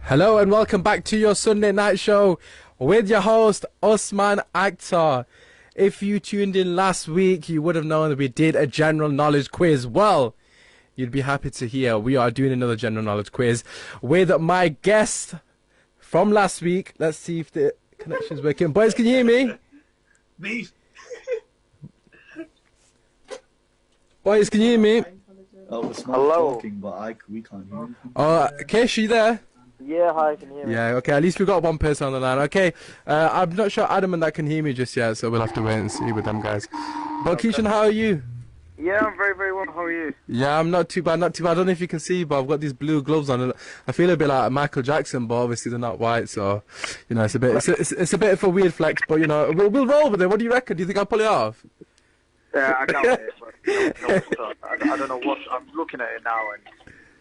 Hello and welcome back to your Sunday night show with your host, Usman Akhtar. If you tuned in last week, you would have known that we did a general knowledge quiz. Well, you'd be happy to hear we are doing another general knowledge quiz with my guest from last week. Let's see if the connection's working. Boys, can you hear me? Me. Boys, can you hear me? Oh, it's not talking, but we can't hear you. Kesh, you there? Yeah, hi, can you hear me? Yeah, okay, at least we got one person on the line. Okay, I'm not sure Adam and that can hear me just yet, so we'll have to wait and see with them guys. But Keishan, how are you? Yeah, I'm very, very well. How are you? Yeah, I'm not too bad, not too bad. I don't know if you can see, but I've got these blue gloves on. I feel a bit like Michael Jackson, but obviously they're not white, so you know it's a bit of a weird flex. But you know we'll roll with it. What do you reckon? Do you think I'll pull it off? Yeah, I doubt it. But no, I don't know what I'm looking at it now, and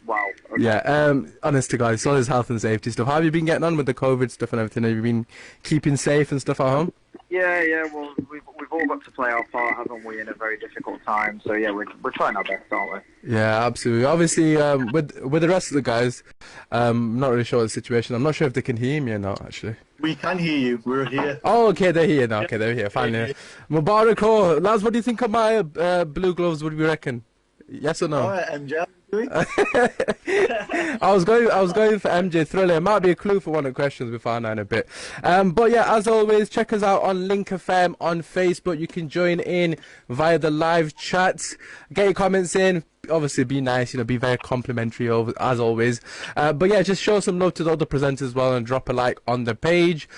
wow. Okay. Yeah, honest to God, it's all this health and safety stuff. How have you been getting on with the COVID stuff and everything? Have you been keeping safe and stuff at home? Yeah. Well, we've all got to play our part, haven't we, in a very difficult time. So yeah, we're trying our best, aren't we? Yeah, absolutely. Obviously, with the rest of the guys, I'm not really sure what the situation. I'm not sure if they can hear me or not, actually. We can hear you. We're here. Oh, okay, they're here now. Okay, they're here. Finally. Mubarak, lads, what do you think of my blue gloves? What do you reckon? Yes or no? All right, MJ. I was going for MJ Thriller. It might be a clue for one of the questions we find out in a bit. But yeah, as always, check us out on Link FM on Facebook. You can join in via the live chats. Get your comments in. Obviously, be nice. Be very complimentary as always. But yeah, just show some love to the other presenters as well and drop a like on the page.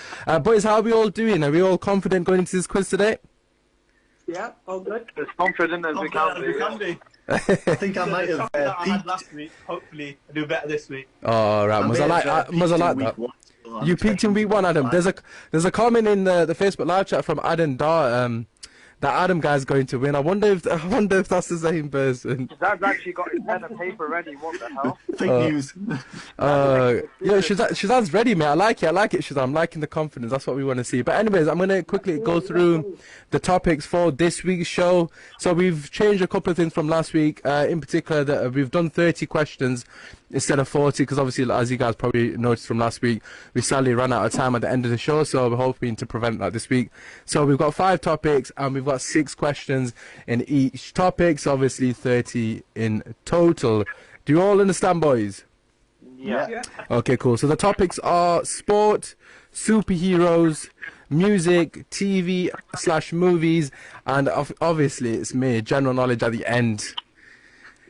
Boys, how are we all doing? Are we all confident going into this quiz today? Yeah, all good. As confident as we can be. I think I might have I had last week. Hopefully, I do better this week. Oh, right. Must I like that? You peaked in week one, Adam. There's a comment in the Facebook live chat from Adam Dar. That Adam guy's going to win. I wonder if that's the same person. Dad's actually got his pen and paper ready. What the hell? Fake news. Yeah, Shazam's ready, mate. I like it, Shazam. I'm liking the confidence. That's what we want to see. But anyways, I'm going to quickly go through the topics for this week's show. So we've changed a couple of things from last week. In particular, that we've done 30 questions instead of 40, because obviously, as you guys probably noticed from last week, we sadly ran out of time at the end of the show, so we're hoping to prevent that this week. So we've got 5 topics, and we've got 6 questions in each topic, so obviously 30 in total. Do you all understand, boys? Yeah. Okay, cool. So the topics are sport, superheroes, music, TV/movies, and obviously it's me, general knowledge at the end.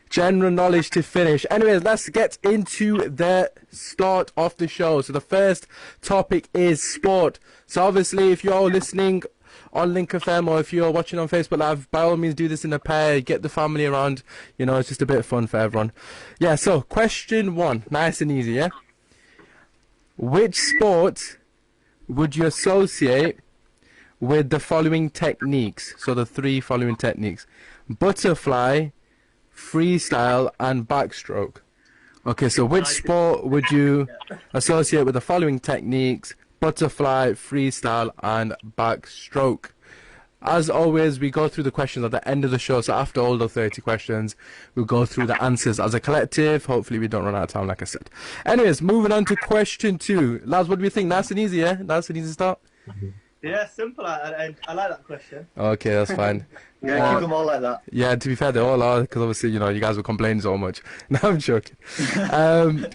General knowledge to finish. Anyways, let's get into the start of the show. So the first topic is sport. So obviously, if you're listening on Link FM or if you're watching on Facebook Live, by all means do this in a pair. Get the family around. It's just a bit of fun for everyone. Yeah, so question 1. Nice and easy, yeah? Which sport would you associate with the following techniques? So the 3 following techniques. Butterfly, freestyle, and backstroke. Okay, so which sport would you associate with the following techniques? Butterfly, freestyle, and backstroke. As always, we go through the questions at the end of the show, so after all the 30 questions, we'll go through the answers as a collective. Hopefully we don't run out of time, like I said. Anyways, moving on to question 2. Lads, what do we think? Nice and easy, yeah? Nice and easy start? Yeah, simple. I like that question. Okay, that's fine. Yeah, keep them all like that. Yeah, to be fair, they all are, because obviously, you guys were complaining so much. No, I'm joking.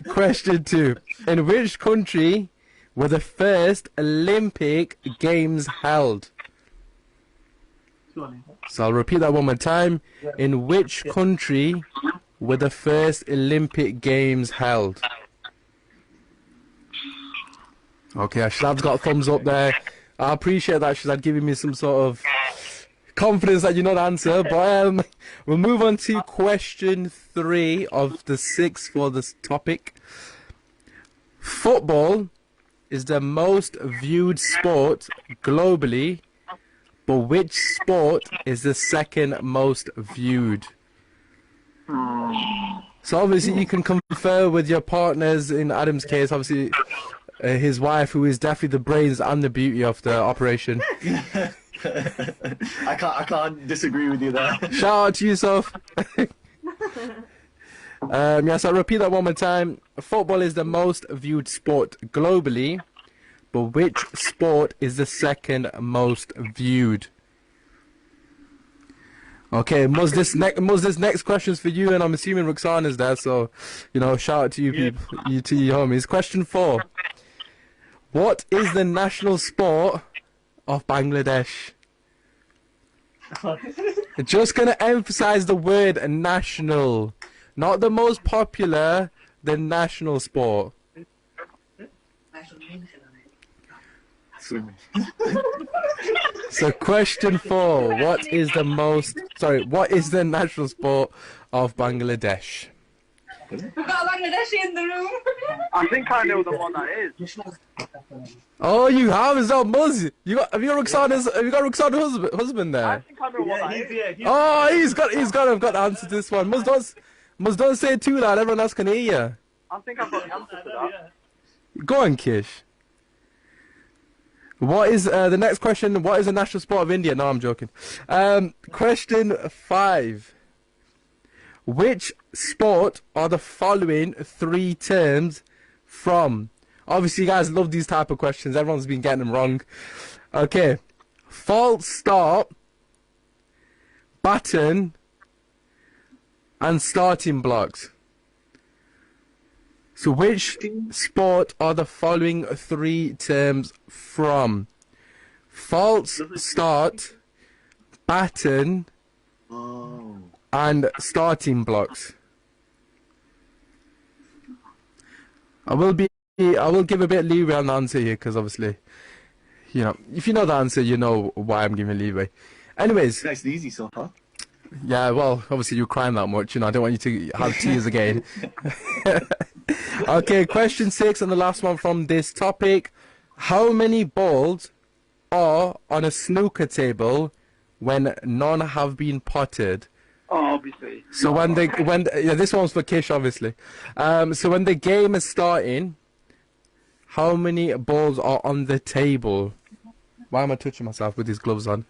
Question 2. In which country were the first Olympic Games held? So I'll repeat that one more time. In which country were the first Olympic Games held? Okay, Shazad's got a thumbs up there. I appreciate that, Shazad, giving me some sort of confidence that you know the answer. But we'll move on to question 3 of the 6 for this topic. Football is the most viewed sport globally, but which sport is the second most viewed? So obviously you can confer with your partners. In Adam's case, obviously his wife, who is definitely the brains and the beauty of the operation. I can't disagree with you there. Shout out to yourself. Yes, I'll repeat that one more time. football is the most viewed sport globally, but which sport is the second most viewed? Okay, Muz, this next question's for you, and I'm assuming Roxana's there, so, you know, shout out to you people, you homies. Question 4. What is the national sport of Bangladesh? Just gonna emphasize the word national. Not the most popular, the national sport. So question 4, what is the national sport of Bangladesh? We've got a Bangladeshi in the room. I think I know the one that is. Oh, you have? Is that Muzz? Have you got Roxana's husband there? I think I know what that is. Oh, he's got the answer to this one. Muzz, don't say it too loud, everyone else can hear you. I think I've got the answer to that. Go on, Kish. What is the next question? What is the national sport of India? No, I'm joking. Question 5. Which sport are the following 3 terms from? Obviously, you guys love these type of questions. Everyone's been getting them wrong. Okay. False start, baton, and starting blocks. So which sport are the following 3 terms from? False start, baton, and starting blocks. I will give a bit of leeway on the answer here, because obviously, you know, if you know the answer, you know why I'm giving leeway. Anyways. Nice and easy so far. Yeah, well, obviously you're crying that much, you know, I don't want you to have tears again. Okay, question 6 and the last one from this topic. How many balls are on a snooker table when none have been potted? Oh, obviously. So this one's for Kish, obviously. So when the game is starting, how many balls are on the table? Why am I touching myself with these gloves on?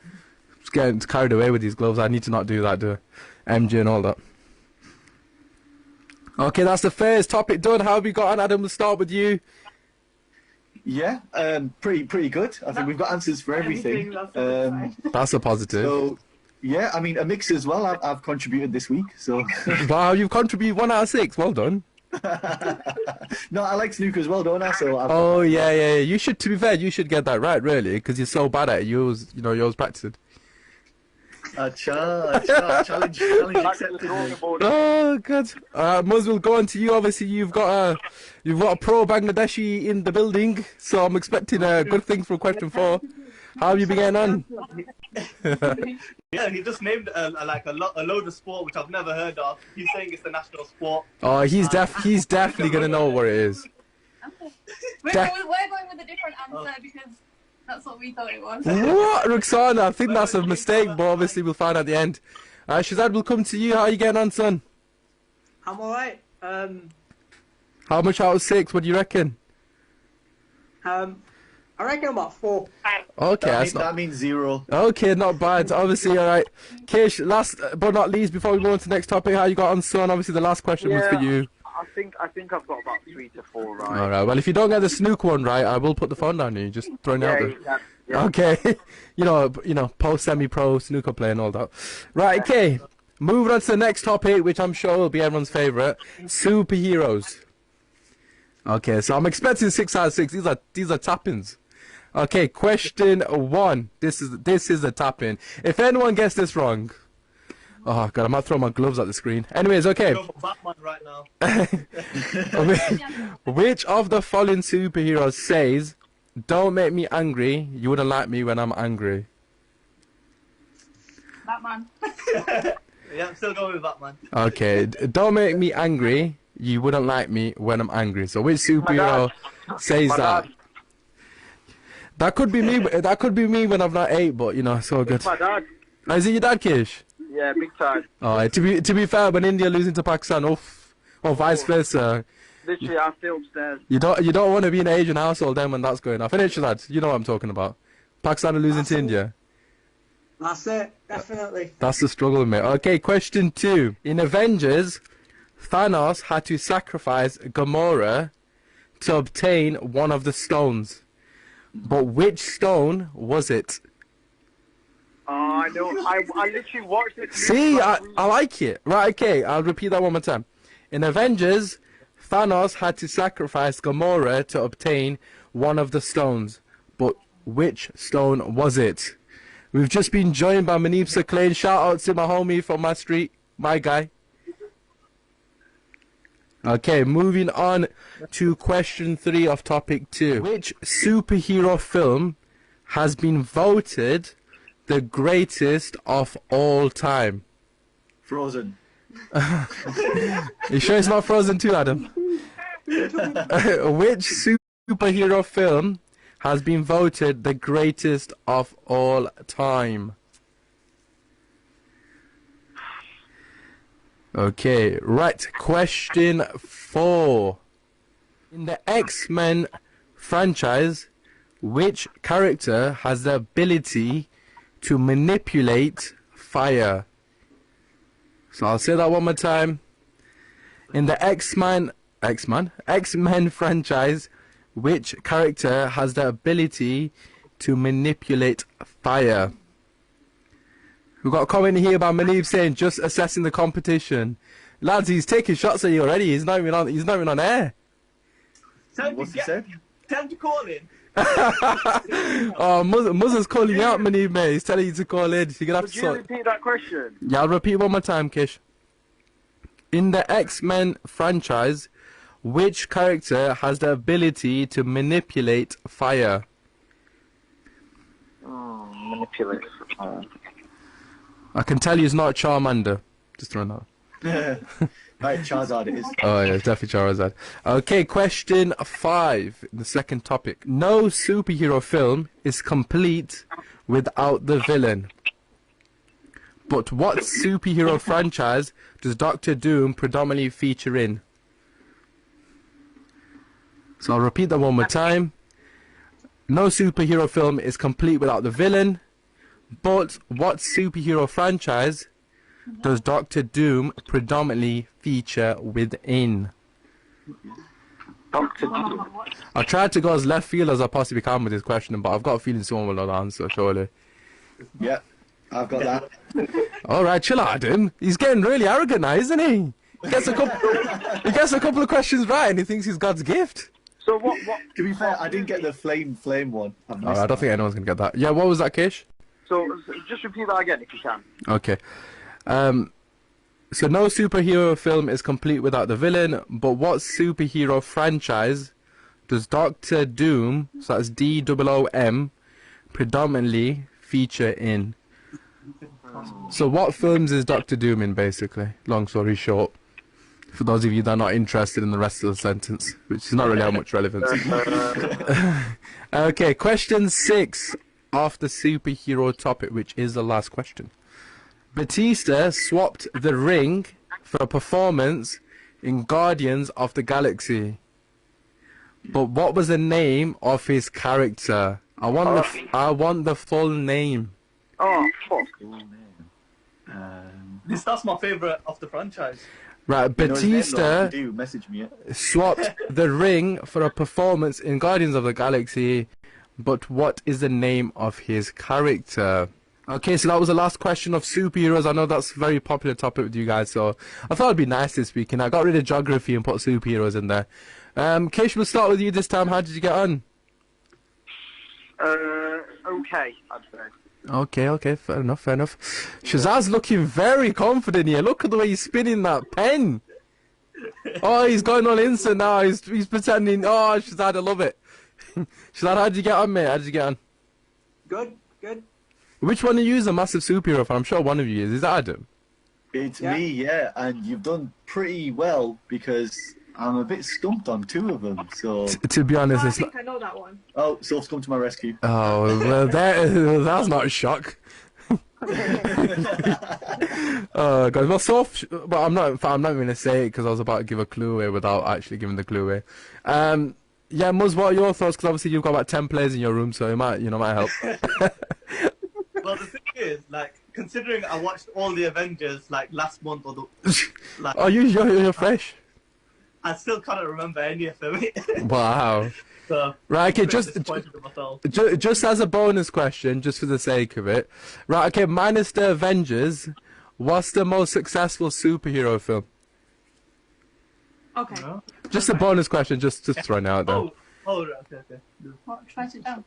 Just getting carried away with these gloves. I need to not do that, do I? MG and all that. Okay, that's the first topic done. How have we got on, Adam? We'll start with you. Yeah, pretty good. I think we've got answers for everything. That's a positive. So, yeah, I mean, a mix as well. I've contributed this week, so. Wow, you've contributed 1 out of 6. Well done. No, I like snooker as well, don't I? So yeah. You should, to be fair, you should get that right, really, because you're so bad at it. You always practiced. Challenge accepted. Oh, good. Muz, will go on to you. Obviously, you've got a pro Bangladeshi in the building, so I'm expecting a good thing for question 4. How have you been getting on? Yeah, he just named a load of sport which I've never heard of. He's saying it's the national sport. Oh, he's definitely gonna know what it is. We're going with a different answer because that's what we thought it was. What, Roxana? I think that's a mistake, but obviously we'll find out at the end. Shazad, we'll come to you. How are you getting on, son? I'm alright. How much out of 6? What do you reckon? I reckon about 4. Okay, that means 0. Okay, not bad. Obviously, alright. Kish, last but not least, before we go on to the next topic, how you got on, son? Obviously, the last question was for you. I think I've got about 3 to 4 right. Alright, well, if you don't get the snooker one right, I will put the phone down to you. Just throwing it out there. Yeah. Okay. you know, post semi-pro snooker play and all that. Right, okay. Moving on to the next topic, which I'm sure will be everyone's favourite. Superheroes. Okay, so I'm expecting 6 out of 6. These are tap-ins. Okay, question 1. This is a tap-in. If anyone gets this wrong, oh god, I might throw my gloves at the screen. Anyways, okay. Go for Batman right now. Which of the following superheroes says, "Don't make me angry. You wouldn't like me when I'm angry"? Batman. Yeah, I'm still going with Batman. Okay, don't make me angry. You wouldn't like me when I'm angry. So which superhero says that? That could be me. That could be me when I'm not 8, but you know, it's all good. It's my dad. Oh, is it your dad, Kish? Yeah, big time. Oh, to be fair, when India losing to Pakistan, or vice versa. Literally, I feel upstairs. You don't want to be in an Asian household then when that's going off. Finish that. You know what I'm talking about. Pakistan are losing to India. That's it, definitely. That's the struggle, mate. Okay, question 2. In Avengers, Thanos had to sacrifice Gamora to obtain one of the stones. But which stone was it? Oh, I know. I literally watched this. See, I like it. Right, okay, I'll repeat that one more time. In Avengers, Thanos had to sacrifice Gamora to obtain one of the stones. But which stone was it? We've just been joined by Manib Saklain. Shout out to my homie from my street, my guy. Okay, moving on to question 3 of topic 2. Which superhero film has been voted the greatest of all time? Frozen. You sure it's not Frozen 2, Adam? Which superhero film has been voted the greatest of all time? Okay, right. Question 4. In the X-Men franchise, which character has the ability to manipulate fire? So I'll say that one more time. In the X-Men franchise, which character has the ability to manipulate fire? We've got a comment here by Manib saying, just assessing the competition. Lads, he's taking shots at you already. He's not even on air. What's he said? Tell him to call in. Oh, Muzzer's calling you out, Manib, mate. He's telling you to call in. You're gonna have Would to you sort. repeat that question? Yeah, I'll repeat one more time, Kish. In the X-Men franchise, which character has the ability to manipulate fire? Manipulate. I can tell you it's not Charmander. Just throwing that. Right, Charizard it is. Oh yeah, it's definitely Charizard. Okay, question 5, the second topic. No superhero film is complete without the villain. But what superhero franchise does Doctor Doom predominantly feature in? So I'll repeat that one more time. No superhero film is complete without the villain. But what superhero franchise does Doctor Doom predominantly feature within? Doctor Doom. I tried to go as left field as I possibly can with this question, but I've got a feeling someone will know the answer, surely. Yeah, I've got that. Alright, chill out, Adam. He's getting really arrogant now, isn't he? He gets a couple of questions right and he thinks he's God's gift. So what? To be fair, I didn't get the flame one. Alright, I don't think anyone's going to get that. Yeah, what was that, Kish? So just repeat that again if you can. Okay. So no superhero film is complete without the villain, but what superhero franchise does Doctor Doom, so that's DOOM, predominantly feature in? So what films is Doctor Doom in, basically? Long story short. For those of you that are not interested in the rest of the sentence, which is not really have much relevance. Okay, question 6 of the superhero topic, which is the last question. Batista swapped the ring for a performance in Guardians of the Galaxy. But what was the name of his character? I want the full name. Oh, fuck. That's my favourite of the franchise. Right, Batista Do message me. swapped the ring for a performance in Guardians of the Galaxy, but what is the name of his character? Okay, so that was the last question of superheroes. I know that's a very popular topic with you guys, so I thought it'd be nice this week, and I got rid of geography and put superheroes in there. Kish, we'll start with you this time. How did you get on? Okay, I'd say. Okay, fair enough. Shazad's looking very confident here. Look at the way he's spinning that pen. Oh, he's going all instant now. He's pretending. Oh, Shazad, I love it. Shazad, how did you get on, mate? How did you get on? Good. Which one of you is a massive superhero fan? I'm sure one of you is. Is that Adam? It's me, yeah, and you've done pretty well because I'm a bit stumped on 2 of them. So To be honest, I it's not. think I know that one. oh, Soph's come to my rescue. Oh, well, that's not a shock. Oh God, well, but I'm not going to say it because I was about to give a clue away without actually giving the clue away. Yeah, Muzz, what are your thoughts? Because obviously you've got about 10 players in your room, so it might help. Well, the thing is, like, considering I watched all the Avengers like last month or the, like, Oh, you're fresh. I still can't remember any of them. Wow. So, Right, okay, I'm a bit disappointed in myself. just as a bonus question, just for the sake of it. Right, okay, minus the Avengers, what's the most successful superhero film? Okay. No? Just a bonus question, just throwing it out there. Right, okay. What? Write it down.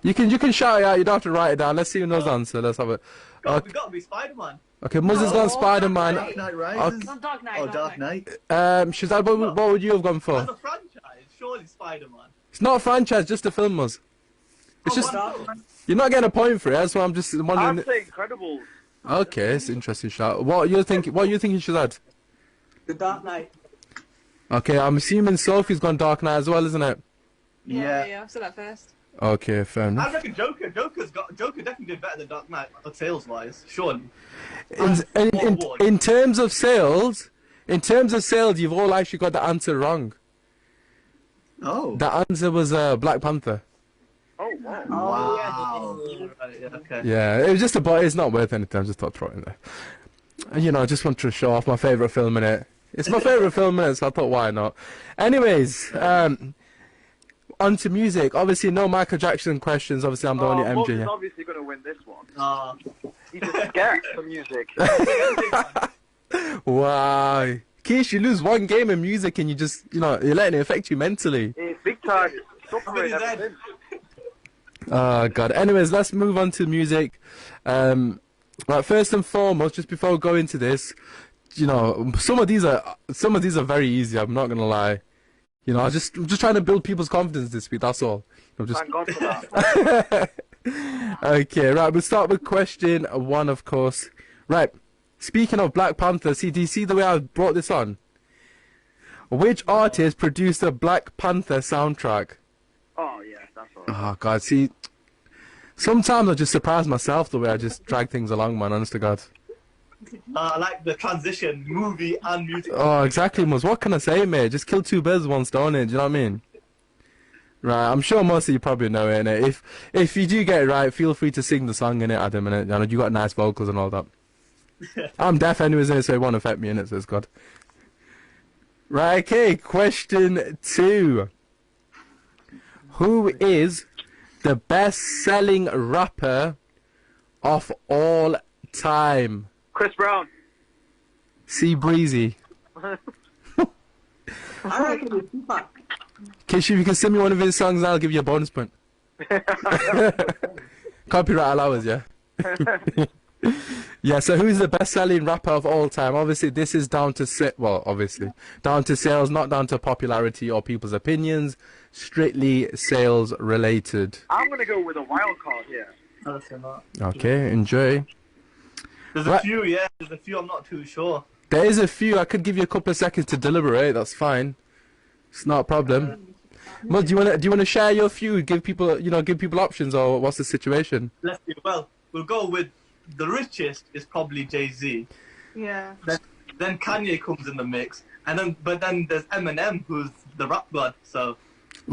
You can shout it out, you don't have to write it down. Let's see who knows the answer. Let's have it. We Okay, got to be Spider-Man. okay Muzz has gone No. Spider-Man. Dark Knight Rises. Not Dark Knight. Oh, Dark Knight. Shazad, what would you have gone As for? a franchise, surely Spider-Man. It's not a franchise, just a film, Muzz. It's just, you're not getting a point for it, that's why I'm just wondering. I'd say Incredible. Okay, it's an interesting shout. What are you thinking, Shazad? The Dark Knight. Okay, I'm assuming Sophie's gone Dark Knight as well, isn't it? Yeah. I said that first. Okay, fair I enough. reckon Joker definitely did better than Dark Knight, sales-wise, surely. In terms of sales, you've all actually got the answer wrong. Oh. The answer was Black Panther. Oh, wow. Wow. Right, yeah, okay. Yeah, it was just it's not worth anything. I just thought I'd throw it in there. And, you know, I just wanted to show off my favourite film in it. It's my favourite film in it, so I thought why not. Anyways, on to music. Obviously, no Michael Jackson questions. Obviously, I'm the only Muggs MJ is here. obviously going to win this one. He's Uh, just scared for music. Wow. Keish, you lose one game in music and you're letting it affect you mentally. It's big time. Somebody's Suffering ever dead. since. Oh, God. Anyways, let's move on to music. Right, first and foremost, just before we go into this, you know, some of these are very easy, I'm not going to lie. You know, I'm just trying to build people's confidence this week, that's all. I'm just... Thank God for that. Okay, right, we'll start with question one, of course. Right, speaking of Black Panther, do you see the way I brought this on? Which artist produced the Black Panther soundtrack? Oh, yeah, that's all right. Oh, God, see, sometimes I just surprise myself the way I just drag things along, man, honest to God. I like the transition, movie and music. Oh, exactly, Muzz. What can I say, mate? Just kill two birds with one stone, do you know what I mean? Right, I'm sure most of you probably know it, innit? If you do get it right, feel free to sing the song in it, Adam, innit? I know you got nice vocals and all that. I'm deaf anyways, innit, so it won't affect me, innit, so it's good. Right, okay, question 2. Who is the best-selling rapper of all time? Chris Brown. C Breezy. I reckon it's Tupac. Kish, if you can sing me one of his songs, I'll give you a bonus point. Copyright allows, yeah? Yeah, so who's the best-selling rapper of all time? Obviously, this is down to down to sales, not down to popularity or people's opinions. Strictly sales-related. I'm going to go with a wild card here. Okay, enjoy. There's Right. a few, yeah. There's a few I'm not too sure. There is a few. I could give you a couple of seconds to deliberate. That's fine. It's not a problem. Mud, do you wanna share your few? Give people options, or what's the situation? Let's do well. We'll go with the richest is probably Jay-Z. Yeah. Then Kanye comes in the mix, but then there's Eminem, who's the rap god. So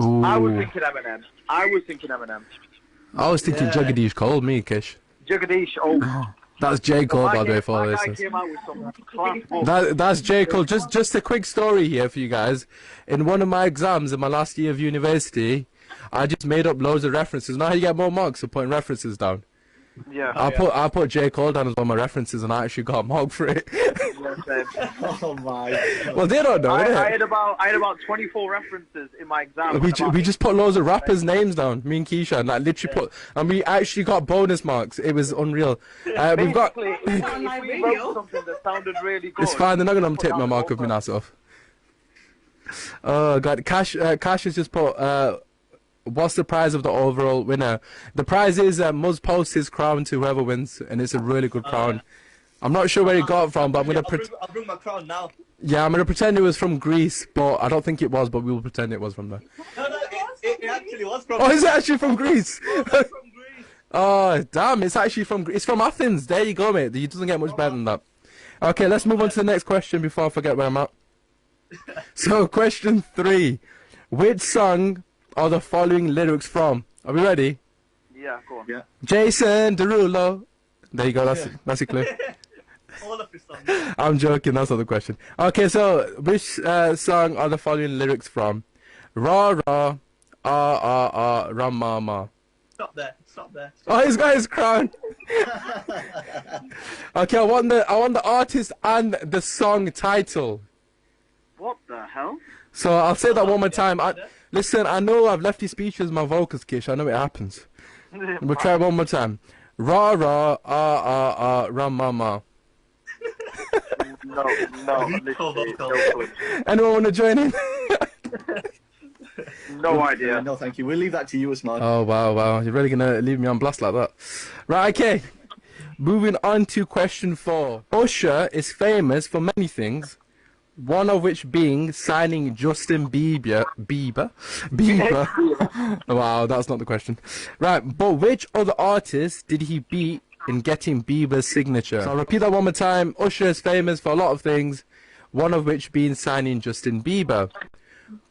Ooh. I was thinking Eminem. I was thinking thinking Yeah. Jagadish called me, Kish. Jagadish, That's J. Cole, by the way, for all that guy this. came out with some class books. That's J. Cole. Just a quick story here for you guys. In one of my exams in my last year of university, I just made up loads of references. Now how you get more marks for putting references down. Yeah. I put J. Cole down as one of my references, and I actually got a mark for it. Oh my God. Well, they don't know, I innit? had about 24 references in my exam. We just put loads of rappers' names down, me and Keisha, and like literally put, and we actually got bonus marks. It was unreal. We've got. Basically, if we wrote something that sounded really good. It's fine. They're not gonna take my mark of me now, so. Oh God, Cash has just put. What's the prize of the overall winner? The prize is Muzz posts his crown to whoever wins, and it's a really good crown. I'm not sure where he got it from, but I'm gonna. I'll bring my crown now. Yeah, I'm gonna pretend it was from Greece, but I don't think it was. But we will pretend it was from there. No, it actually was from. Oh, is it actually from Greece? From Greece. Oh, damn! It's actually from it's from Athens. There you go, mate. It doesn't get much better than that. Okay, let's move on to the next question before I forget where I'm at. So, question 3: which song are the following lyrics from? Are we ready? Yeah, go on. Yeah. Jason Derulo, There you go. That's a clue. All of his songs. I'm joking. That's not the question. Okay, so which song are the following lyrics from? Ra ra, ram ma ma. Stop there. Stop there. Oh, he's got his crown. Okay, I want the artist and the song title. What the hell? So I'll say that one more time. Listen, I know I've left you speechless with my vocals, Kish. I know it happens. We'll try it one more time. Ra ra, ram ma ma. No, literally, no clue. Anyone want to join in? No idea. No, thank you. We'll leave that to you, Usman. Oh, wow. You're really going to leave me on blast like that? Right, okay. Moving on to question 4. Usher is famous for many things, one of which being signing Justin Bieber. Wow, that's not the question. Right, but which other artist did he beat in getting Bieber's signature? So I'll repeat that one more time. Usher is famous for a lot of things, one of which being signing Justin Bieber.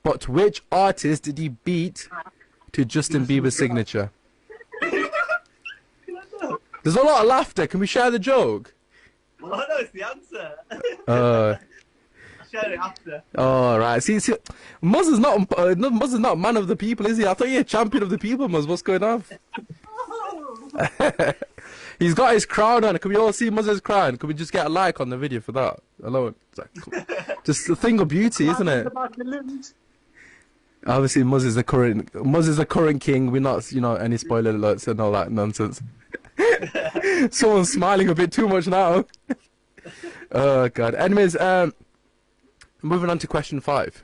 But which artist did he beat to Justin Bieber's signature? There's a lot of laughter. Can we share the joke? Oh no, it's the answer. Share it after. Oh, right. See, Muzz is not man of the people, is he? I thought you were champion of the people, Muzz. What's going on? He's got his crown on. Can we all see Muzz's crown? Can we just get a like on the video for that alone? Just a thing of beauty, isn't it? Obviously, Muzz is the current king. We're not, any spoiler alerts and all that nonsense. Someone's smiling a bit too much now. Oh God. Anyways, moving on to question 5.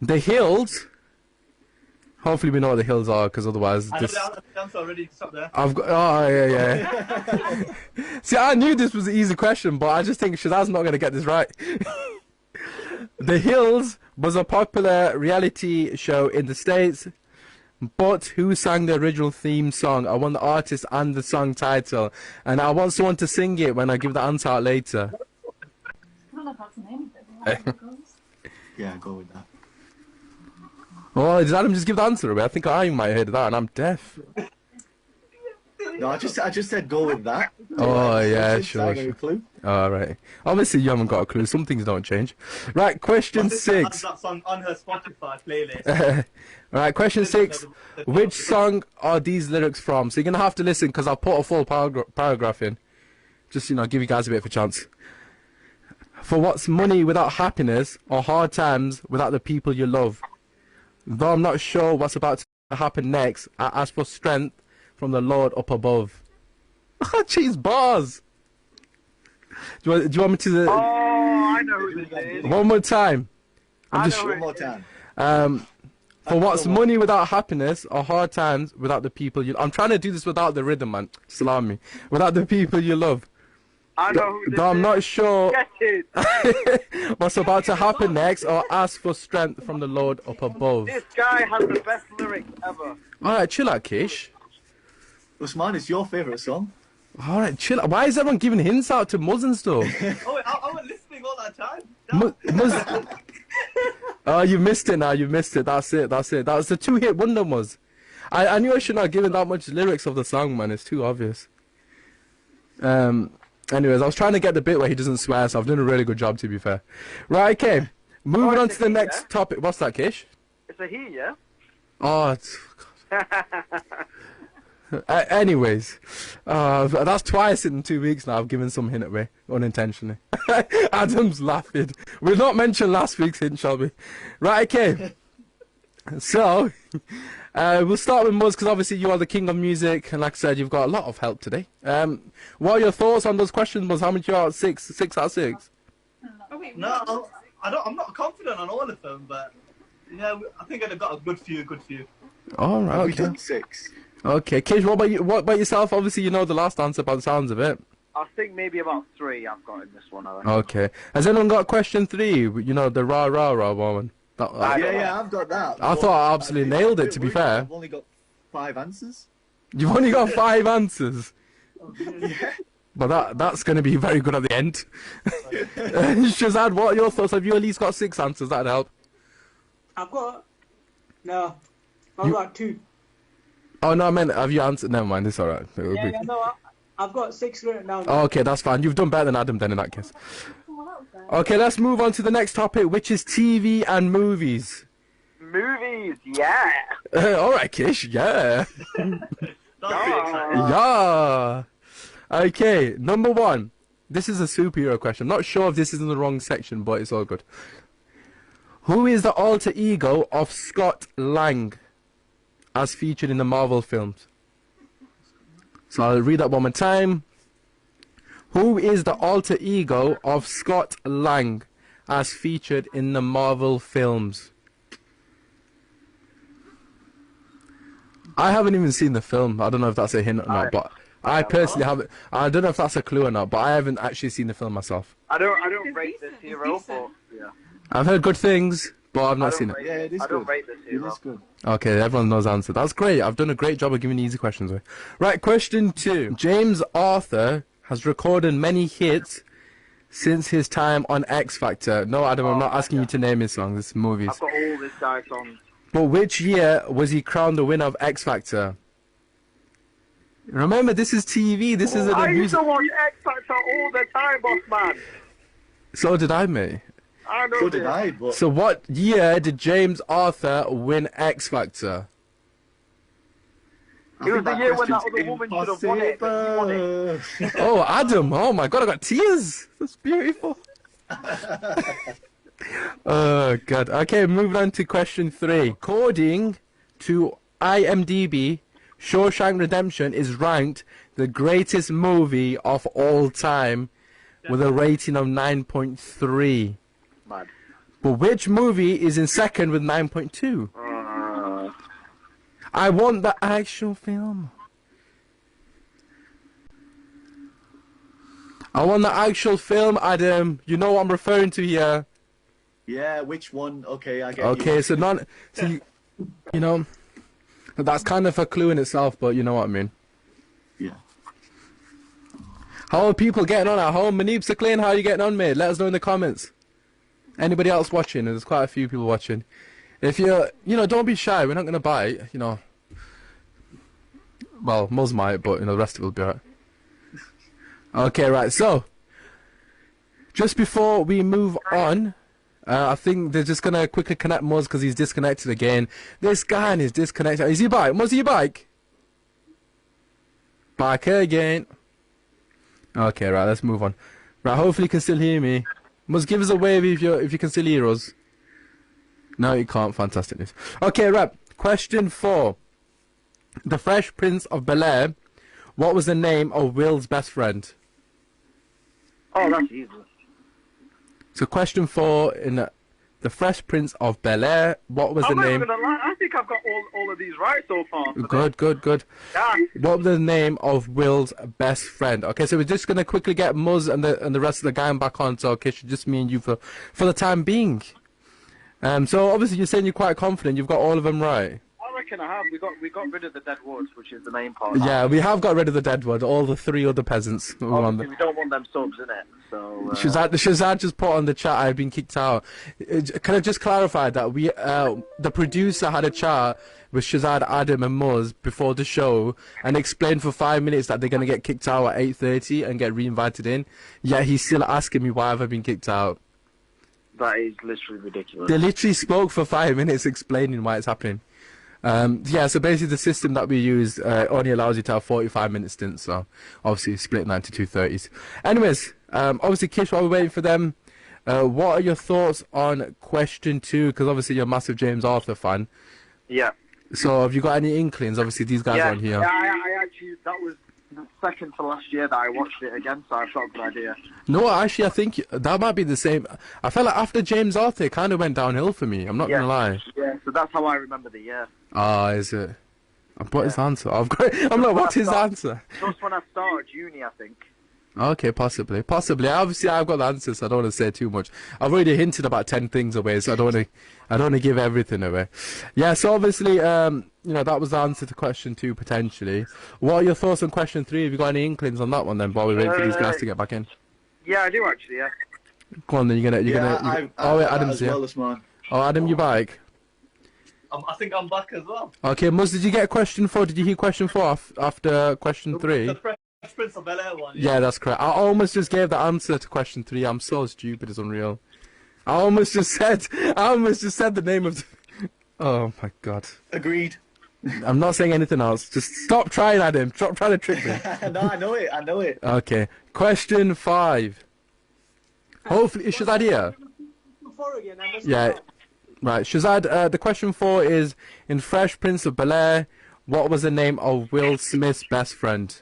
The Hills. Hopefully we know what the Hills are, because otherwise I know the answer already. Stop there. I've got. Oh yeah. See, I knew this was an easy question, but I just think Shazad's not going to get this right. The Hills was a popular reality show in the States, but who sang the original theme song? I want the artist and the song title, and I want someone to sing it when I give the answer out later. I don't know if that's the name of it. Yeah, go with that. Oh, did Adam just give the answer away? I think I might have heard that, and I'm deaf. No, I just said go with that. Oh yeah, I sure. got a clue. All right. Obviously, you haven't got a clue. Some things don't change. Right, question My sister has 6. that song on her Spotify playlist. Right, question 6. Which song are these lyrics from? So you're gonna have to listen because I'll put a full paragraph in. Just give you guys a bit of a chance. For what's money without happiness, or hard times without the people you love? Though I'm not sure what's about to happen next, I ask for strength from the Lord up above. Jeez, bars. Do you want me to? Oh, I know who this is. One more time. One more time. For what's money without happiness, or hard times without the people you. I'm trying to do this without the rhythm, man. Salami. Without the people you love. I know who this Though I'm is. not sure Get it. what's about to happen next, or ask for strength from the Lord up above. This guy has the best lyrics ever. Alright, chill out, Kish. Usman, it's your favourite song. Alright, chill out. Why is everyone giving hints out to Muzz and stuff? Oh, wait, I was listening all that time. Muzz. Oh, you missed it now. You missed it. That's it. That was the 2-hit wonder, Muzz. I knew I should not have given that much lyrics of the song, man. It's too obvious. Anyways, I was trying to get the bit where he doesn't swear, so I've done a really good job, to be fair. Right, okay. Moving on to the next topic. What's that, Kish? It's a he, yeah? Oh, it's... anyways, that's twice in 2 weeks now. I've given some hint away, unintentionally. Adam's laughing. We'll not mention last week's hint, shall we? Right, okay. So, we'll start with Muzz, because obviously you are the king of music, and like I said, you've got a lot of help today. What are your thoughts on those questions, Muzz? How many you out of 6? 6 out of 6? Oh, wait, No, I'm not confident on all of them, but yeah, I think I've got a good few. All right, We've okay. done 6. Okay, Kish, what about you? What about yourself? Obviously, you know the last answer by the sounds of it. I think maybe about 3 I've got in this one. I think. Okay. Has anyone got question 3? You know, the rah one. Yeah, I've got that. I thought I absolutely nailed it, to be fair. I've only got 5 answers. You've only got 5 answers. Yeah. But that's going to be very good at the end. Shazad, what are your thoughts? Have you at least got 6 answers? That'd help. I've got 2. Oh, no, I meant, have you answered? Never mind, it's alright. Yeah, no, I've got 6 written down. Oh, okay, that's fine. You've done better than Adam then in that case. Someone else then. Okay, let's move on to the next topic, which is TV and movies. Movies, yeah. Alright, Kish, yeah. Don't be excited. Yeah. Okay, number 1. This is a superhero question. I'm not sure if this is in the wrong section, but it's all good. Who is the alter ego of Scott Lang, as featured in the Marvel films? So I'll read that one more time. Who is the alter ego of Scott Lang, as featured in the Marvel films? I haven't even seen the film. I don't know if that's a hint or not, but I personally haven't. I don't know if that's a clue or not, but I haven't actually seen the film myself. I don't rate this hero, but yeah. I've heard good things, but I've not seen it. Yeah, it is I good. don't rate this It hero. is good. Okay, everyone knows the answer. That's great. I've done a great job of giving easy questions away. Right, question 2. James Arthur has recorded many hits since his time on X Factor. No, Adam, I'm not asking you to name his songs. It's movies. I've got all this guy's songs. But which year was he crowned the winner of X Factor? Remember, this is TV. This isn't I a used music. to watch X Factor all the time, boss man. So did I, mate. I know So this. did I, but So what year did James Arthur win X Factor? I It was think the year when that question's other woman should have won it, but he won it. impossible. Oh, Adam. Oh my God, I got tears. That's beautiful. Oh God. Okay, moving on to question 3. According to IMDb, Shawshank Redemption is ranked the greatest movie of all time with a rating of 9.3. Mad. But which movie is in second with 9.2? I want the actual film. I want the actual film, Adam. You know what I'm referring to here. Yeah, which one? Okay, I get Okay, you. so not, so you know, that's kind of a clue in itself, but you know what I mean. Yeah. How are people getting on at home? Manib Sakleen, how are you getting on, mate? Let us know in the comments. Anybody else watching? There's quite a few people watching. If you're, don't be shy. We're not going to bite, Well, Muzz might, but, the rest of it will be alright. Okay, right, so, just before we move on, I think they're just going to quickly connect Muzz because he's disconnected again. This guy is disconnected. Is he back? Muzz, are you back? Back again. Okay, right, let's move on. Right, hopefully you can still hear me. Muzz, give us a wave if you can still hear us. No, you can't. Fantastic news. Okay, right, question 4. The Fresh Prince of Bel-Air, what was the name of Will's best friend? Oh, that's easy. So question 4 in The Fresh Prince of Bel-Air, what was the I'm not name? even gonna lie. I think I've got all of these right so far. Good. Yeah. What was the name of Will's best friend? Okay, so we're just gonna quickly get Muzz and the rest of the gang back on. So okay, just me and you for the time being. So obviously you're saying you're quite confident. You've got all of them right. I reckon I have. We got rid of the dead woods, which is the main part. Yeah, we have got rid of the deadwood. All the 3 other peasants. who were on Obviously, we don't want them subs in it. So. Shazad just put on the chat, I've been kicked out. Can I just clarify that the producer had a chat with Shazad, Adam and Muzz before the show and explained for 5 minutes that they're going to get kicked out at 8:30 and get re-invited in. Yet he's still asking me why have I been kicked out. That is literally ridiculous. They literally spoke for 5 minutes explaining why it's happening. Yeah, so basically the system that we use only allows you to have 45-minute stints, so obviously split 92 30s. Anyways, obviously Kish, while we're waiting for them, what are your thoughts on question 2? Because obviously you're a massive James Arthur fan. Yeah. So have you got any inklings? Obviously these guys are on here. Yeah, I actually, that was the second to last year that I watched it again, so I've got a good idea. No, actually I think that might be the same. I felt like after James Arthur it kind of went downhill for me, I'm not going to lie. Yeah, so that's how I remember the year. Ah, is it? What is the answer? I'm like, what's his answer? Just when I started uni, I think. Okay, possibly. Obviously, I've got the answers, so I don't want to say too much. I've already hinted about 10 things away, so I don't want to give everything away. Yeah, so obviously, that was the answer to question 2 potentially. What are your thoughts on question 3? Have you got any inklings on that one then? While we wait for these guys to get back in. Yeah, I do actually. Yeah. Go on then. Oh wait, Adam's here. Oh, Adam, you back? I think I'm back as well. Okay, Muzz, did you get question 4? Did you hear question 4 after question 3? The Prince of Bel-Air one. Yeah, that's correct. I almost just gave the answer to question 3. I'm so stupid, it's unreal. I almost just said the name of the... Oh my god. Agreed. I'm not saying anything else. Just stop trying, Adam. Stop trying to trick me. No, I know it. Okay. Question 5. Hopefully, is Shazad here? Before again, I missed Yeah. out. Right. Shazad, the question 4 is, in Fresh Prince of Bel-Air, what was the name of Will Smith's best friend?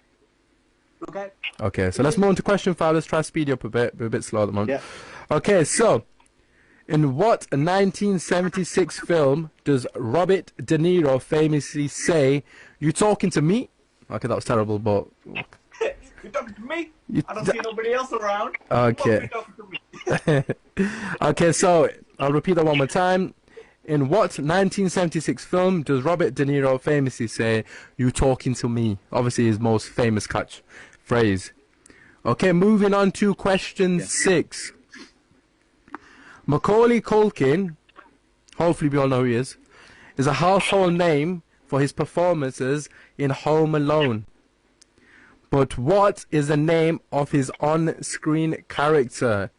Okay. Okay, so let's move on to question 5. Let's try to speed you up a bit. We're a bit slow at the moment. Yeah. Okay, so, in what 1976 film does Robert De Niro famously say, "You talking to me?" Okay, that was terrible, but... You talking to me? I don't see nobody else around. Okay. What are you talking to me? Okay, so, I'll repeat that one more time. In what 1976 film does Robert De Niro famously say, "You talking to me"? Obviously his most famous catchphrase. Okay, moving on to question 6. Macaulay Culkin, hopefully we all know who he is a household name for his performances in Home Alone. But what is the name of his on-screen character?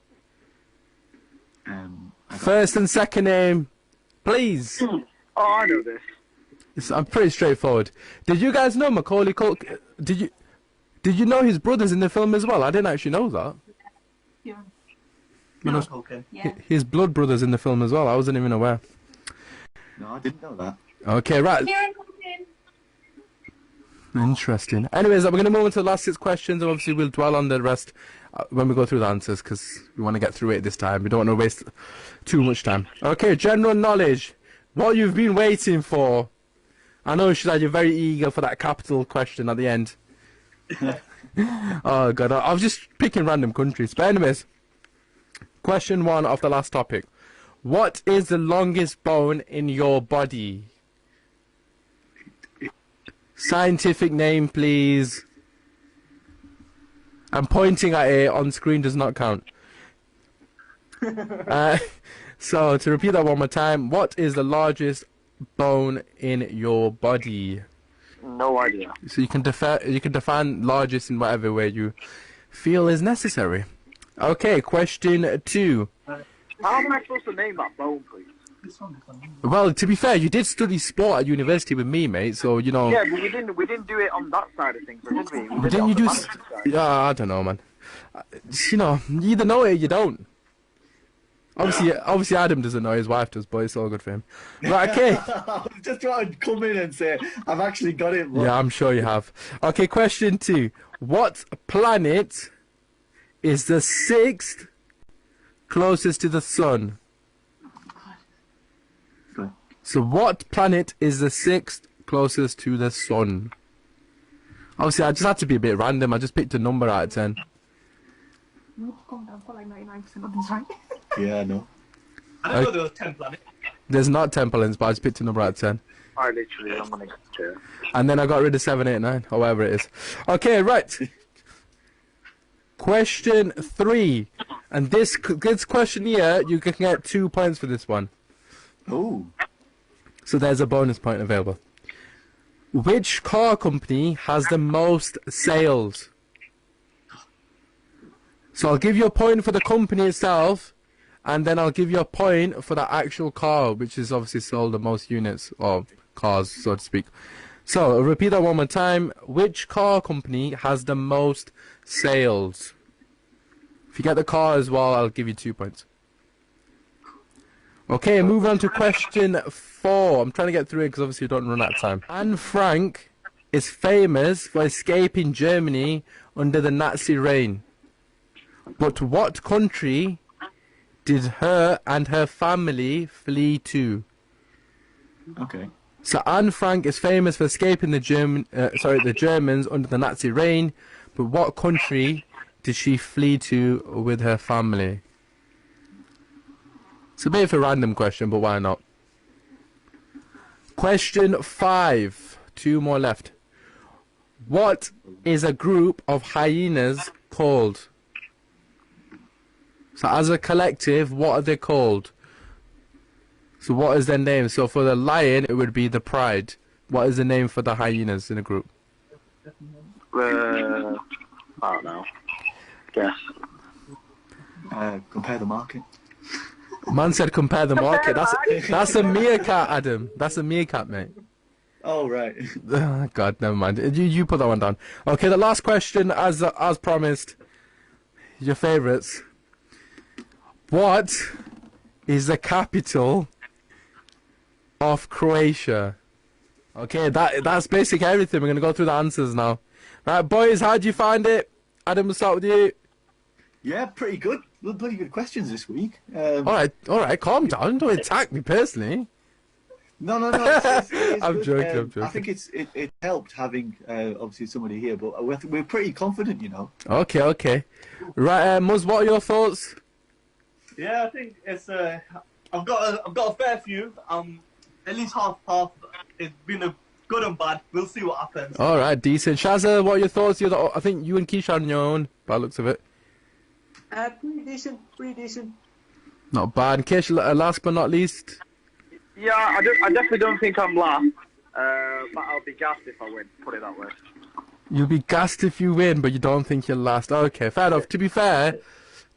First and second name, please. Oh, I know this. I'm pretty straightforward. Did you guys know Macaulay Culkin? Did you know his brothers in the film as well? I didn't actually know that. Yeah. You know, Okay. Yeah. his blood brothers in the film as well. I wasn't even aware. No, I didn't know that. Okay, right. Kieran comes in. Interesting. Anyways, we're going to move on to the last 6 questions, and obviously we'll dwell on the rest when we go through the answers, because we want to get through it this time. We don't want to waste too much time. Okay, general knowledge. What you've been waiting for. I know, Shazad, you're very eager for that capital question at the end. Oh, God. I was just picking random countries. But anyways, question 1 of the last topic. What is the longest bone in your body? Scientific name, please. I'm pointing at it. On screen does not count. So, to repeat that one more time, what is the largest bone in your body? No idea. So you can define largest in whatever way you feel is necessary. Okay, question 2. How am I supposed to name that bone, please? Well, to be fair, you did study sport at university with me, mate. So you know. Yeah, but we didn't do it on that side of things, did we? We did it Didn't on you the do? management side. Yeah, I don't know, man. You know, you either know it or you don't. Obviously, Adam doesn't know. His wife does, but it's all good for him. Right, okay. I was just trying to come in and say, I've actually got it. But... Yeah, I'm sure you have. Okay, question 2. What planet is the 6th closest to the sun? Go. So what planet is the 6th closest to the sun? Obviously, I just had to be a bit random. I just picked a number out of 10. Calm down. I've got like 99% of these right. Yeah, I know. I didn't know there was 10 planets. There's not 10 planets, but I just picked a number out of 10. I literally, I'm gonna get to. And then I got rid of 7, 8, 9, or whatever it is. Okay, right. Question 3. And this question here, you can get 2 points for this one. Oh. So there's a bonus point available. Which car company has the most sales? So I'll give you a point for the company itself, and then I'll give you a point for the actual car, which is obviously sold the most units, or cars, so to speak. So, I'll repeat that one more time. Which car company has the most sales? If you get the car as well, I'll give you 2 points. Okay, moving on to question 4. I'm trying to get through it because obviously you don't run out of time. Anne Frank is famous for escaping Germany under the Nazi reign. But what country did her and her family flee to? Okay. So Anne Frank is famous for escaping the Germans under the Nazi reign, but what country did she flee to with her family? It's a bit of a random question, but why not? Question 5. 2 more left. What is a group of hyenas called? So as a collective, what are they called? So what is their name? So for the lion, it would be the pride. What is the name for the hyenas in a group? I don't know. Guess. Compare the market. Man said compare the market. That's a meerkat, Adam. That's a meerkat, mate. Oh, right. Oh, God, never mind. You put that one down. Okay, the last question, as promised. Your favourites. What is the capital of Croatia? Okay, that's basically everything. We're going to go through the answers now. Right, boys, how do you find it? Adam, we'll start with you. Yeah, pretty good. Bloody good questions this week. All right, calm down. Don't attack me personally. No. It's I'm good. joking, I'm joking. I think it helped having obviously somebody here, but we're pretty confident, you know. Okay. Right, Muzz, what are your thoughts? Yeah, I think it's I've got a fair few. At least half. It's been a good and bad. We'll see what happens. All right, decent. Shazza, what are your thoughts? I think you and Keisha are on your own, by the looks of it. Pretty decent. Not bad. Kish, last but not least. Yeah, I definitely don't think I'm last, but I'll be gassed if I win, put it that way. You'll be gassed if you win, but you don't think you're last. Okay, fair enough. To be fair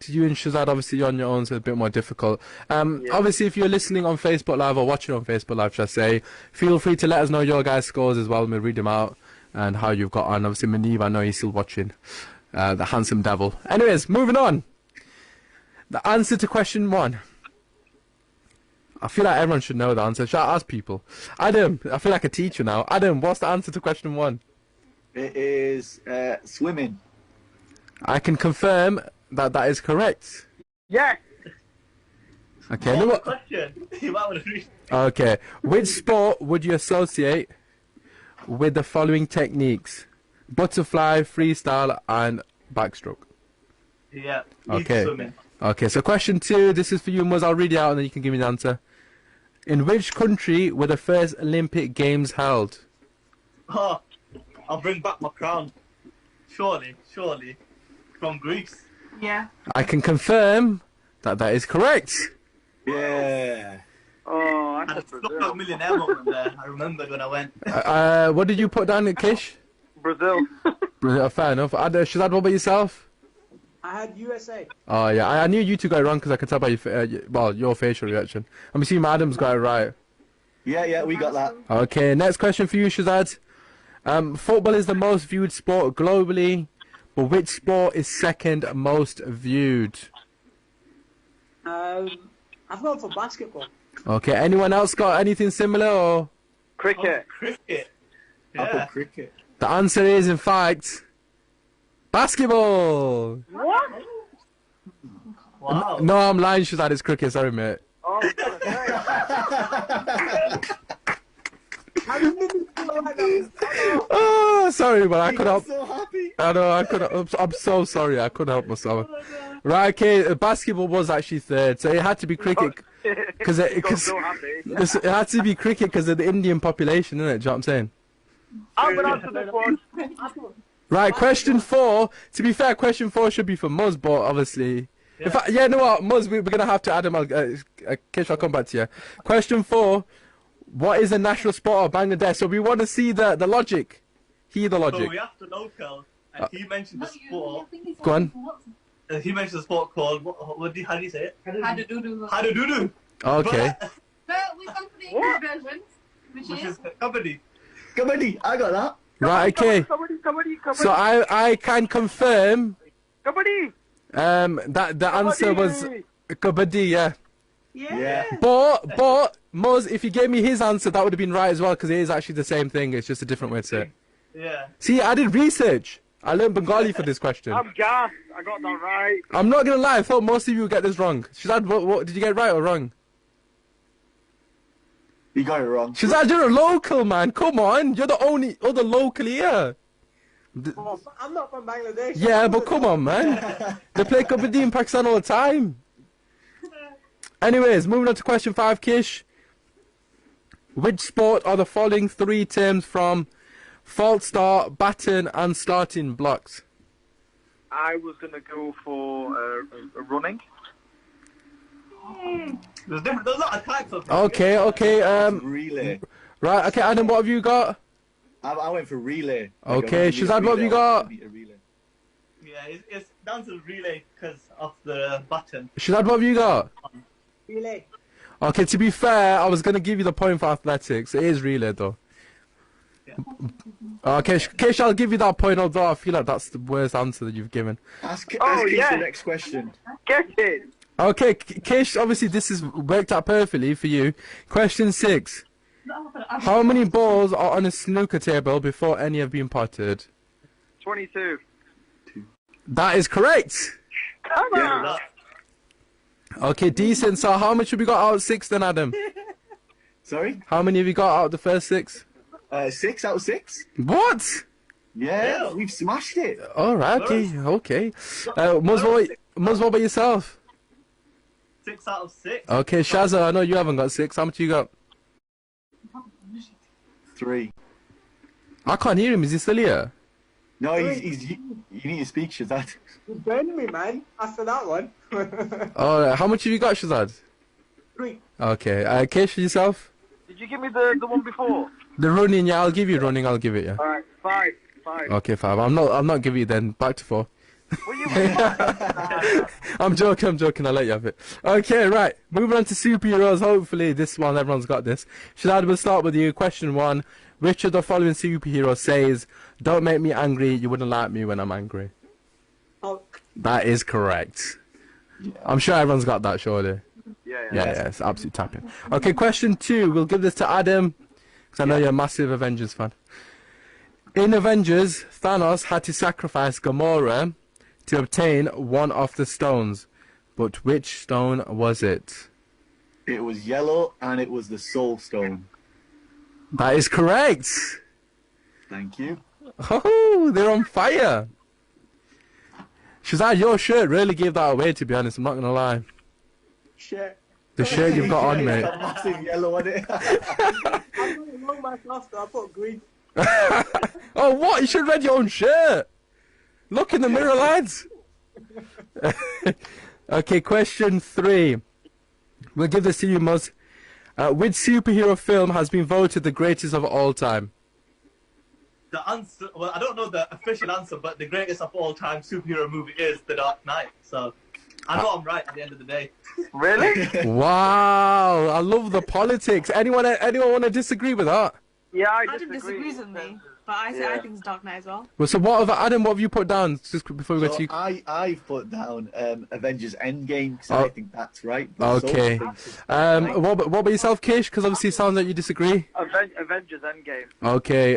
to you and Shazad, obviously you're on your own, so it's a bit more difficult. Obviously, if you're listening on Facebook Live or watching on Facebook Live, should I say, feel free to let us know your guys' scores as well, and we'll read them out, and how you've got on. Obviously, Manib, I know he's still watching. The handsome devil. Anyways, moving on. The answer to question 1. I feel like everyone should know the answer. Should I ask people? Adam, I feel like a teacher now. Adam, what's the answer to question 1? It is swimming. I can confirm that is correct. Yeah. Okay. What's the question? You might want to read. Okay. Which sport would you associate with the following techniques? Butterfly, freestyle, and backstroke. Yeah. Okay. Swimming. Okay, so question 2, this is for you, Muzz. I'll read it out and then you can give me the answer. In which country were the first Olympic Games held? Oh, I'll bring back my crown. Surely. From Greece. Yeah. I can confirm that is correct. Yeah. Oh, I And said it's not a Brazil. millionaire moment there. I remembered when I went. What did you put down, Kish? Brazil. Fair enough. Shazad, what about yourself? I had USA. Oh, yeah. I knew you two got it wrong because I could tell by your facial reaction. I'm assuming Adam's got it right. Yeah, we got that. Okay, next question for you, Shazad. Football is the most viewed sport globally, but which sport is second most viewed? I've gone for basketball. Okay, anyone else got anything similar? Or Cricket. Cricket. I Yeah. put cricket. the answer is, in fact, basketball. What? Wow. No, I'm lying, Shazad. It's cricket. Sorry, mate. Oh, I was gonna say. I didn't do right now. Oh, sorry, but I could I'm help. so happy. I know, I could. I'm so sorry. I couldn't help myself. Right, okay. Basketball was actually third, so it had to be cricket because He got so happy. it had to be cricket because of the Indian population, isn't it? Do you know what I'm saying? I'm gonna answer this one. Right, question 4. To be fair, question 4 should be for Muzz, but obviously, in fact, you know what, Muzz, we're gonna have to add him. Kish, I'll come back to you. Question 4. What is the national sport of Bangladesh? So we want to see the logic. Hear the So logic. we have to know, Kel. And he mentioned the sport. Go on. He mentioned the sport called how do you say it? How to do. How to do. Okay. But we've gone for the English version, which Which is is kabaddi. Kabaddi, I got that. Right. Okay. Kabaddi. So I can confirm Kabaddi. that the answer was kabaddi. Yeah. Yeah. But Muzz, if you gave me his answer, that would have been right as well because it is actually the same thing. It's just a different way to say it. Yeah. See, I did research. I learned Bengali for this question. I'm gassed. I got that right. I'm not gonna lie. I thought most of you would get this wrong. Shazad, what did you get right or wrong? You got it wrong. Shazad, you're a local man. Come on, you're the only other local here. Oh, I'm not from Bangladesh. Yeah, but come on, man. They play kabaddi in Pakistan all the time. Anyways, moving on to question 5, Kish. Which sport are the following 3 terms from false start, baton, and starting blocks? I was gonna go for running. There's a lot of types of things. Okay. Relay. Right, okay, Adam, what have you got? I went for relay. Okay, Like, Shazad, what have you got? Beat a relay. Yeah, it's down to the relay because of the button. Shazad, what have you got? Relay. Okay, to be fair, I was going to give you the point for athletics. It is relay, though. Yeah. Okay, Kish, I'll give you that point, although I feel like that's the worst answer that you've given. Ask Kish yeah. the next question. Get it. Okay, Kish, obviously this has worked out perfectly for you. Question 6. How many balls are on a snooker table before any have been potted? 22. That is correct. Come on. Okay, decent. So how much have we got out of 6 then, Adam? Sorry? How many have you got out of the first 6? 6 out of 6. What? Yeah, we've smashed it. Alright, okay. Muz, what about yourself? 6 out of 6. Okay, Shazza, I know you haven't got 6. How much you got? 3. I can't hear him. Is he still here? No, he's you need to speak, Shazad. You burned me, man. After that one. Alright, how much have you got, Shazad? 3. Okay, Kish, yourself? Did you give me the one before? The running, yeah, I'll give you running, I'll give it, yeah. Alright, 5. Okay, 5. I'm not giving you then. Back to 4. Will you I'm joking, I'll let you have it. Okay, right. Moving on to superheroes. Hopefully this one, everyone's got this. Shazad, we'll start with you. Question 1. Which of the following superheroes says, "Don't make me angry, you wouldn't like me when I'm angry"? Hulk. That is correct. Yeah. I'm sure everyone's got that, surely. Yeah. It's absolute tapping. Okay, question 2. We'll give this to Adam, because I know you're a massive Avengers fan. In Avengers, Thanos had to sacrifice Gamora to obtain one of the stones. But which stone was it? It was yellow and it was the Soul Stone. That is correct. Thank you. Oh, they're on fire. Shazad, your shirt really gave that away, to be honest. I'm not going to lie. Shit. The shirt you've got on, mate. That massive yellow on it. I'm going to myself, so I put green. Oh, what? You should have read your own shirt. Look in the mirror, lads. Okay, question 3. We'll give this to you, Muzz. Which superhero film has been voted the greatest of all time? The answer, well, I don't know the official answer, but the greatest of all time superhero movie is The Dark Knight. So I know I'm right at the end of the day. Really? Wow, I love the politics. Anyone want to disagree with that? Yeah, I Adam disagree. disagrees with me, but I say I think it's Dark Knight as well. Well, so Adam, what have you put down just before we go to you? I've put down Avengers Endgame because I think that's right. Okay. What about yourself, Kish? Because obviously it sounds like you disagree. Avengers Endgame. Okay.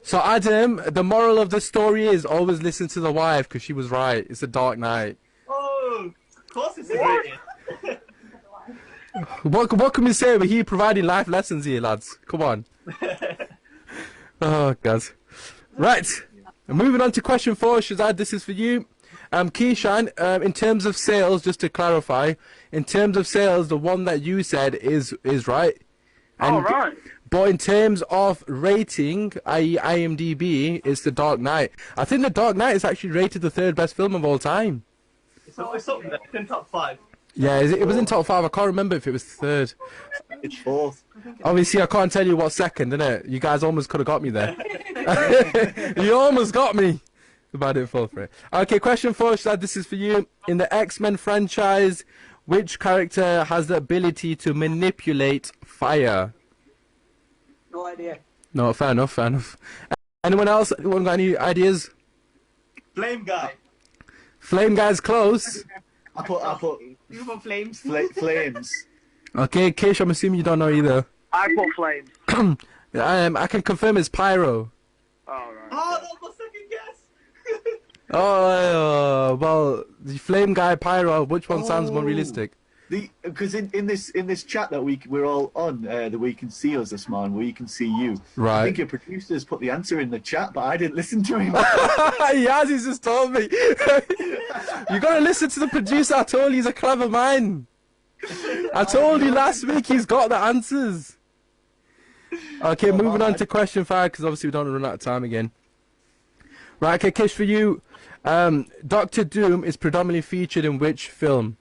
So Adam, the moral of the story is always listen to the wife because she was right. It's a Dark Knight. Oh, of course it's the greatest. What can we say? We're here providing life lessons here, lads. Come on. Oh, God. Right. Moving on to question 4, Shazad, this is for you. Keishan, in terms of sales, just to clarify, in terms of sales, the one that you said is right. And, Right. But in terms of rating, i.e. IMDb, it's The Dark Knight. I think The Dark Knight is actually rated the 3rd best film of all time. It's up there. It's in top 5. Yeah, it was in top 5. I can't remember if it was 3rd. It's 4th. Obviously, I can't tell you what second, innit? You guys almost could have got me there. You almost got me. But I didn't fall for it. Okay, question 4, Shad, this is for you. In the X-Men franchise, which character has the ability to manipulate fire? No idea. No, fair enough. Anyone else? Anyone got any ideas? Flame Guy. Flame Guy's close. I put You put flames. flames. Okay, Kish, I'm assuming you don't know either. I put Flames. I can confirm it's Pyro. Oh, right. Oh, that was my second guess. Oh, well, the Flame Guy, Pyro, which one sounds more realistic? Because in this chat that we're all on, that we can see us this morning, where you can see you. Right. I think your producers put the answer in the chat, but I didn't listen to him. Yes, he's just told me. You gotta listen to the producer. I told you he's a clever man. I told you last week he's got the answers. Okay, moving on to question 5, because obviously we don't want to run out of time again. Right, okay, Kish, for you. Doctor Doom is predominantly featured in which film?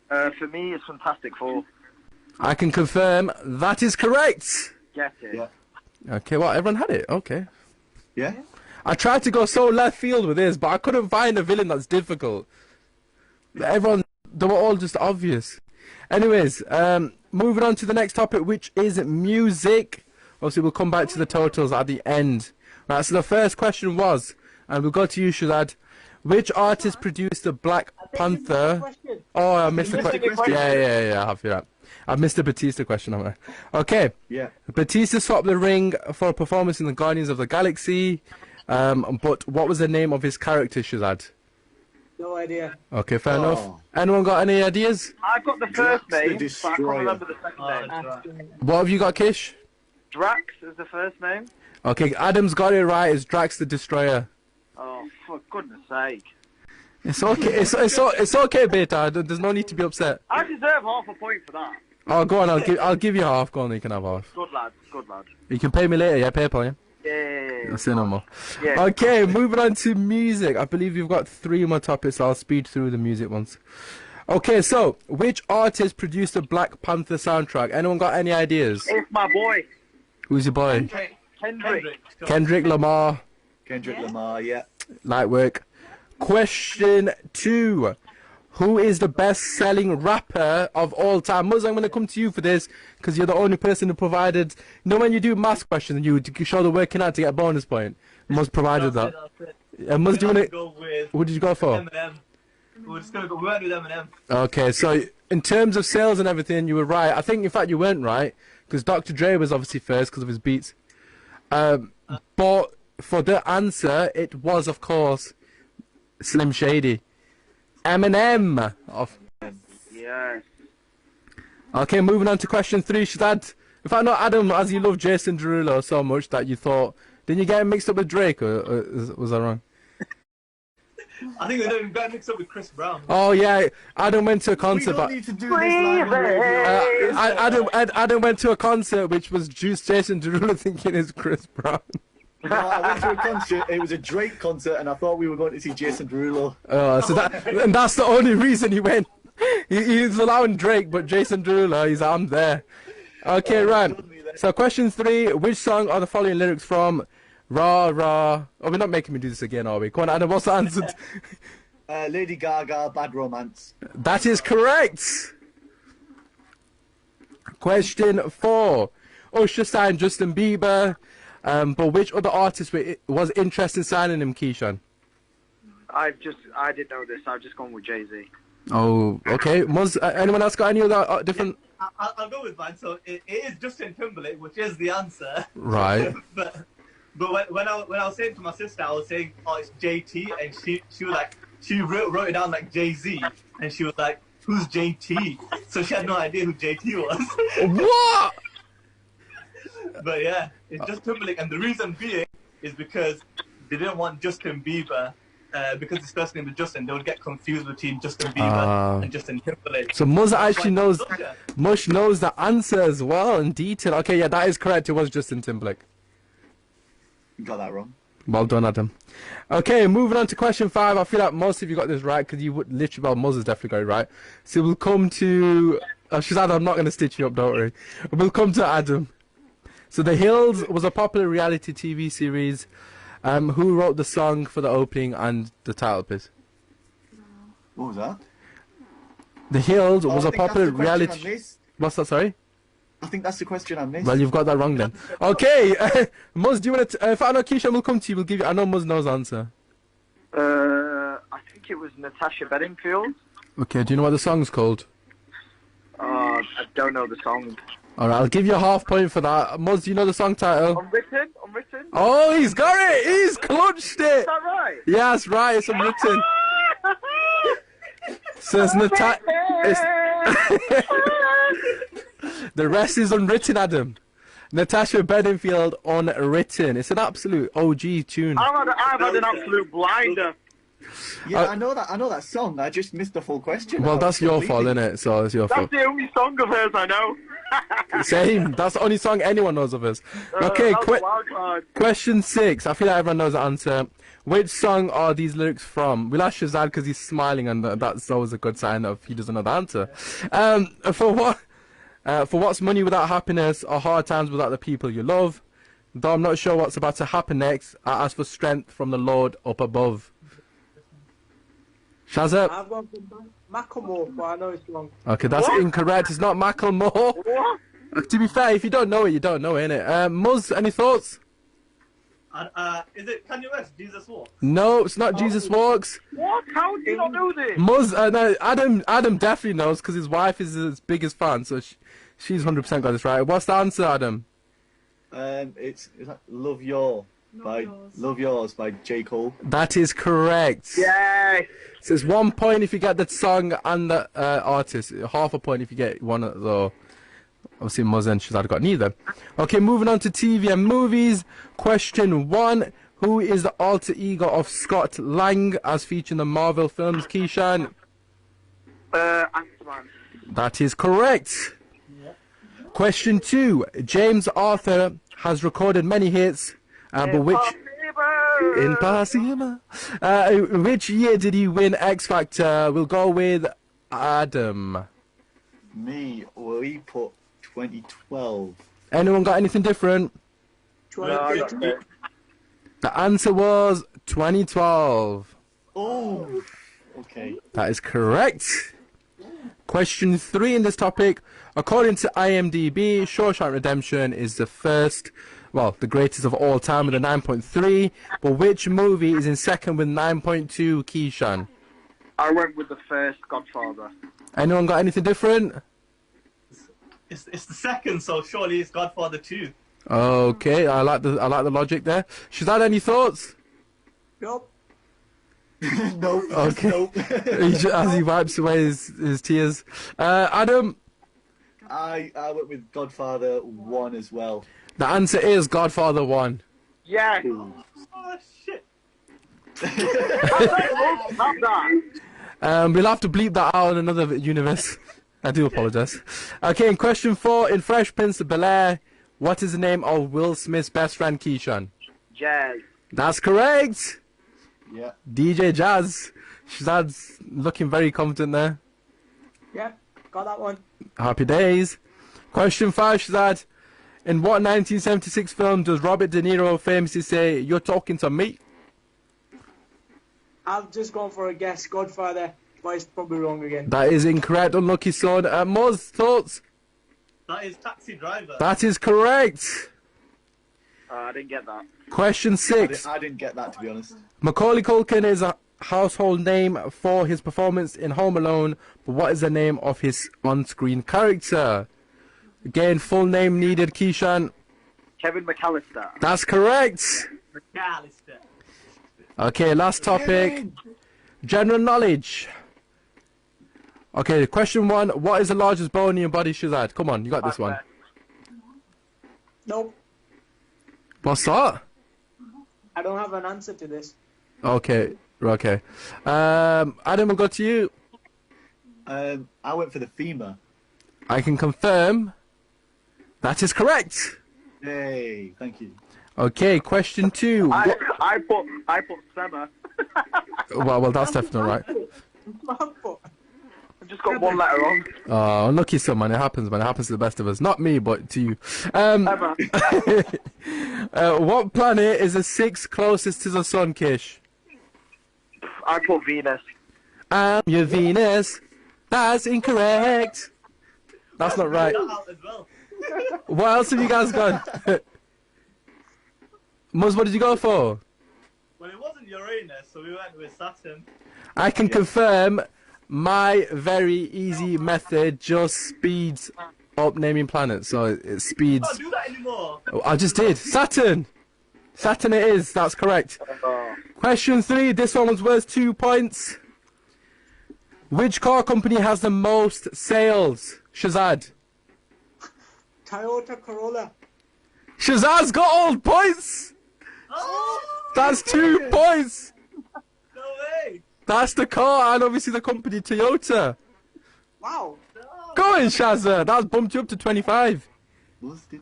For me, it's Fantastic Four. I can confirm that is correct. Get it. Yeah. Okay, well, everyone had it. Okay. Yeah. I tried to go so left field with this, but I couldn't find a villain that's difficult. They were all just obvious. Anyways, moving on to the next topic, which is music. Obviously, we'll come back to the totals at the end. Right, so the first question was, and we'll go to you, Shazad. Which artist produced the Black Panther? Oh, I missed the question. Yeah, I have you. I missed the Batista question, haven't I? Okay. Yeah. Batista swapped the ring for a performance in the Guardians of the Galaxy. But what was the name of his character, Shazad? No idea. Okay, fair enough. Anyone got any ideas? I've got the first Drax the name, but I can't Destroyer. remember the second name. What have you got, Kish? Drax is the first name. Okay, Adam's got it right. It's Drax the Destroyer. Oh, for goodness sake. It's okay. It's okay, Beta. There's no need to be upset. I deserve half a point for that. Oh, go on. I'll give you half. Go on, you can have half. Good lad, good lad. You can pay me later. Yeah, PayPal. Yeah. Yeah. I'll say no more. Yeah. Okay, moving on to music. I believe you've got 3 more topics. I'll speed through the music ones. Okay, so which artist produced the Black Panther soundtrack? Anyone got any ideas? It's my boy, Who's your boy? Kendrick. Kendrick Lamar. Kendrick Lamar, yeah. Light work. Question 2. Who is the best-selling rapper of all time? Muzz, I'm going to come to you for this because you're the only person who provided... You know when you do maths questions and you show the working out to get a bonus point? Muzz provided that. Muzz, do you want to... What did you go for? Eminem. We're just going to go with Eminem. Okay, so in terms of sales and everything, you were right. I think, in fact, you weren't right because Dr. Dre was obviously first because of his beats. But for the answer, it was, of course, Slim Shady. Eminem. Yes. Okay, moving on to question 3. Shazad, in fact, not Adam, as you love Jason Derulo so much that you thought... Didn't you get him mixed up with Drake, or was that wrong? I think they got mixed up with Chris Brown. Oh, yeah, Adam went to a We concert... don't need to do this live on radio. Adam went to a concert which was just Jason Derulo thinking it's Chris Brown. No, I went to a concert. It was a Drake concert, and I thought we were going to see Jason Derulo. And that's the only reason he went. He's allowing Drake, but Jason Derulo, I'm there. Okay, right. So question 3, which song are the following lyrics from? Rah, rah. Oh, we're not making me do this again, are we? Come on, Adam, what's the answer? Lady Gaga, Bad Romance. That is correct. Question 4. Usher signed Justin Bieber. But which other artist was interested in signing him, Keyshawn? I didn't know this. I've just gone with Jay-Z. Oh, okay. Anyone else got any other different... I'll go with mine. So it is Justin Timberlake, which is the answer. Right. but when I was saying to my sister, I was saying, oh, it's JT, and she was like, she wrote it down like Jay-Z, and she was like, who's JT? So she had no idea who JT was. What? But yeah, it's Justin Timberlake, and the reason being is because they didn't want Justin Bieber, because his first name is Justin, they would get confused between Justin Bieber and Justin Timberlake. So Muzz actually knows, Mush knows the answer as well in detail. Okay, yeah, that is correct. It was Justin Timberlake. You got that wrong. Well done, Adam. Okay, moving on to question 5. I feel like most of you got this right because you would literally, well, Muzz has definitely got it right. So we'll come to, Shazad, I'm not going to stitch you up, don't worry. We'll come to Adam. So The Hills was a popular reality TV series. Who wrote the song for the opening and the title, please? What was that? The Hills was a popular reality... reality. What's that, sorry? I think that's the question I missed. Well, you've got that wrong then. Okay, Muzz, do you want to... if I know Keisha will come to you, we'll give you... I know Muzz knows the answer. I think it was Natasha Bedingfield. Okay, do you know what the song's called? I don't know the song. Alright, I'll give you a half point for that. Muzz, do you know the song title? Unwritten? Oh, he's got it! He's clutched it! Is that right? Yeah, that's right, it's Unwritten. So it's the rest is Unwritten, Adam. Natasha Bedingfield, Unwritten. It's an absolute OG tune. I've had an absolute blinder. Yeah, I know that song. I just missed the full question. Well, that's your fault, innit? So it's your fault. That's the only song of hers I know. Same. That's the only song anyone knows of us. Okay, question 6. I feel like everyone knows the answer. Which song are these lyrics from? We'll ask Shazad because he's smiling, and that's always a good sign of he doesn't know the answer. For what's money without happiness, or hard times without the people you love? Though I'm not sure what's about to happen next, I ask for strength from the Lord up above. Shazza? I've gone for Macklemore, but I know it's wrong. Okay, that's incorrect. It's not Macklemore. What? To be fair, if you don't know it, you don't know it, innit? Muzz, any thoughts? Is it Kanye West? Jesus Walks? No, it's not Jesus Walks. What? How do you not know this? Muzz, no, Adam definitely knows because his wife is his biggest fan, so she's 100% got this right. What's the answer, Adam? It's like Love Yours by J. Cole. That is correct. Yes. So it's 1 point if you get the song and the artist. Half a point if you get one of the... Obviously, Muzz and Shazad got neither. Okay, moving on to TV and movies. Question 1. Who is the alter ego of Scott Lang as featured in the Marvel films? Keishan? Ant-Man. That is correct. Question 2. James Arthur has recorded many hits, but which... Impossible. Which year did he win X Factor? We'll go with Adam. Me, we put 2012. Anyone got anything different? 2013. The answer was 2012. Oh, okay. That is correct. Question 3 in this topic. According to IMDb, Shawshank Redemption is the greatest of all time with a 9.3. But which movie is in second with 9.2, Keishan? I went with the first Godfather. Anyone got anything different? It's the second, so surely it's Godfather 2. Okay, I like the logic there. Shazad, any thoughts? Nope. Nope. Okay. Nope. As he wipes away his tears. Adam? I went with Godfather 1 as well. The answer is Godfather 1. Yes. Oh, shit. Not that. We'll have to bleep that out in another universe. I do apologize. Okay, in question 4, in Fresh Prince of Bel-Air, what is the name of Will Smith's best friend, Keishan? Jazz. That's correct. Yeah. DJ Jazz. Shazad's looking very confident there. Yeah, got that one. Happy days. Question 5, Shazad. In what 1976 film does Robert De Niro famously say, "You're talking to me"? I've just gone for a guess. Godfather, but it's probably wrong again. That is incorrect, unlucky son. Moz, thoughts? That is Taxi Driver. That is correct. I didn't get that. Question 6. I didn't get that, to be honest. Macaulay Culkin is a household name for his performance in Home Alone, but what is the name of his on-screen character? Again, full name needed, Keishan. Kevin McAllister. That's correct. McAllister. Okay, last topic. General knowledge. Okay, question 1. What is the largest bone in your body, Shazad? Come on, you got this one. Nope. What's that? I don't have an answer to this. Okay, okay. Adam, we'll go to you. I went for the femur. I can confirm that is correct. Yay, thank you. Okay, question 2. I put Sema. Well, that's definitely right. I've just got one letter wrong. Oh, unlucky son, man. It happens, man. It happens to the best of us. Not me, but to you. Emma. What planet is the 6th closest to the sun, Kish? I put Venus. I'm your Venus. That's incorrect. That's not right. That out as well. What else have you guys got? Muzz, what did you go for? Well, it wasn't Uranus, so we went with Saturn. I can confirm my very easy method just speeds up naming planets. So it speeds. Can't do that anymore. I just did. Saturn. Saturn it is. That's correct. Question 3. This one was worth 2 points. Which car company has the most sales? Shazad. Toyota Corolla. Shazad's got all points. Oh, That's 2 points. no way. That's the car and obviously the company Toyota. Wow. Go on, Shazza. That's bumped you up to 25. Let's do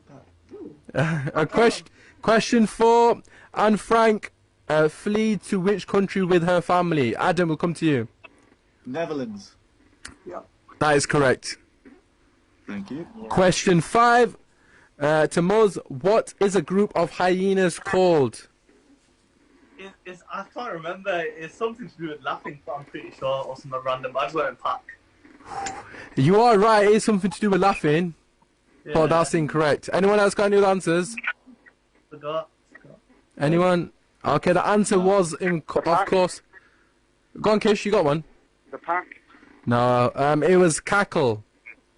that. Question 4. Anne Frank flee to which country with her family? Adam, will come to you. Netherlands. Yeah. That is correct. Thank you. Question 5. To Muzz, what is a group of hyenas called? I can't remember. It's something to do with laughing, but I'm pretty sure, or something random. I just went in pack. You are right, it is something to do with laughing, but Yeah. that's incorrect. Anyone else got any other answers? Forgot. Anyone? Okay, the answer was, of course... Go on, Kish, you got one? The pack. No, it was cackle.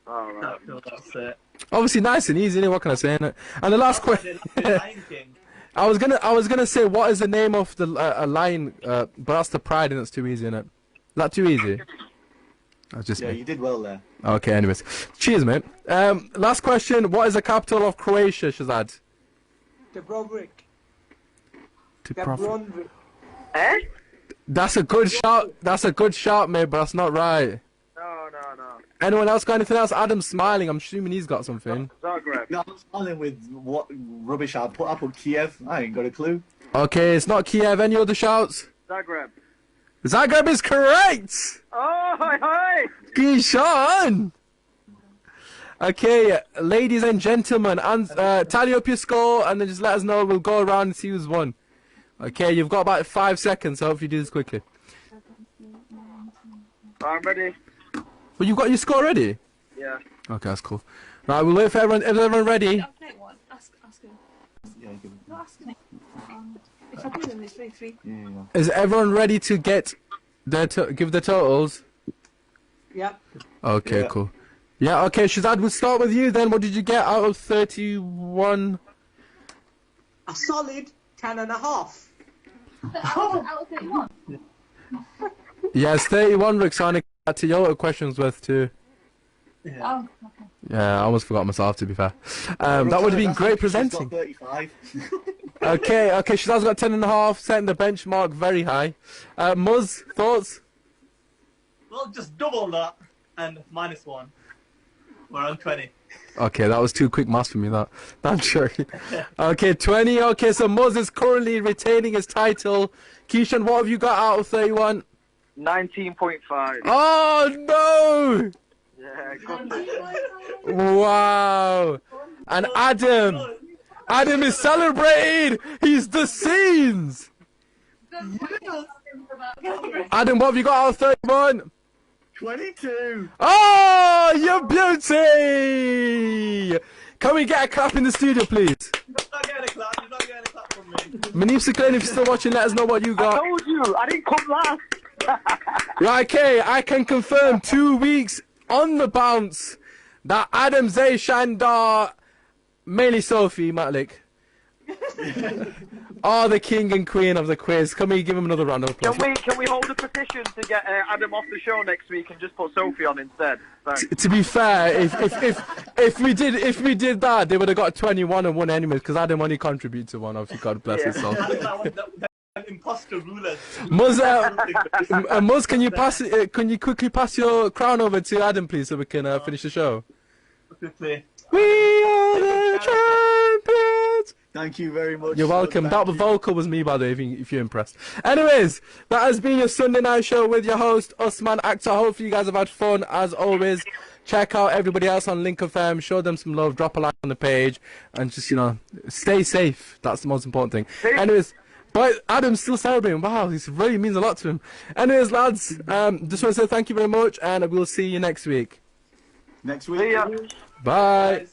Oh, right. That's it. Obviously nice and easy, innit? What can I say, innit? And the last question... Lion King. I was gonna say, what is the name of the a lion, but that's the pride and it's too easy, innit? Is that too easy? That's just Yeah, me. you did well there. Okay, anyways. Cheers, mate. Last question. What is the capital of Croatia, Shazad? Dubrovnik. Dubrovnik. Dubrovnik. Eh? That's a good shout. That's a good shout, mate, but that's not right. No. Anyone else got anything else? Adam's smiling. I'm assuming he's got something. Zagreb. No, I'm smiling with what rubbish I put. I put Kiev. I ain't got a clue. Okay, it's not Kiev. Any other shouts? Zagreb. Zagreb is correct! Oh, hi! Kishan! Okay, ladies and gentlemen, tally up your score and then just let us know. We'll go around and see who's won. Okay, you've got about 5 seconds, so I hope you do this quickly. I'm ready. Well, you've got your score ready? Yeah. Okay, that's cool. Right, we'll wait for everyone. Is everyone ready? I'll play one. Ask him. Yeah, you can. Not asking him. If I do them, it's 3-3. Yeah. Is everyone ready to get their give the totals? Yep. Okay, Yeah. cool. Yeah, okay, Shazad, we'll start with you then. What did you get out of 31? A solid 10.5. Out of 31. Yes, 31, Roxana. Toyota questions worth too. Oh, okay. Yeah, I almost forgot myself, to be fair. That would have been great presenting. 35. Okay, Shazad's got 10.5, setting the benchmark very high. Muzz, thoughts? Well, just double that and -1. We're on 20. Okay, that was too quick maths for me, that. I'm joking. Okay, 20. Okay, so Muzz is currently retaining his title. Keishan, what have you got out of 31? 19.5. Oh, no! Yeah, good. Wow! And Adam is celebrating! He's the scenes! Adam, what have you got out of 31? 22. Oh, you beauty! Can we get a clap in the studio, please? You're not getting a clap. You're not getting a clap from me. Manif Saklan, if you're still watching, let us know what you I got. told you, I didn't come last. Right, okay, I can confirm 2 weeks on the bounce that Adam Zay Shandar, mainly Sophie Matlik, are the king and queen of the quiz. Can we give him another round of applause? Can we hold a petition to get Adam off the show next week and just put Sophie on instead? Thanks. To be fair, if we did that, they would have got 21 and 1 anyways, because Adam only contributed to one. Obviously, God bless his soul. Imposter rulers. Muzz, Muzz, can you pass it? Can you quickly pass your crown over to Adam, please, so we can finish the show? Quickly. We are the champions. Thank you very much. You're welcome. Thank That you. vocal was me, by the way, if you're impressed. Anyways, that has been your Sunday night show with your host, Usman Akhtar. Hopefully you guys have had fun, as always. Check out everybody else on Link FM. Show them some love. Drop a like on the page. And just, stay safe. That's the most important thing. Anyways, but Adam's still celebrating. Wow, this really means a lot to him. Anyways, lads, just want to say thank you very much, and we'll see you next week. Next week. See ya. Bye.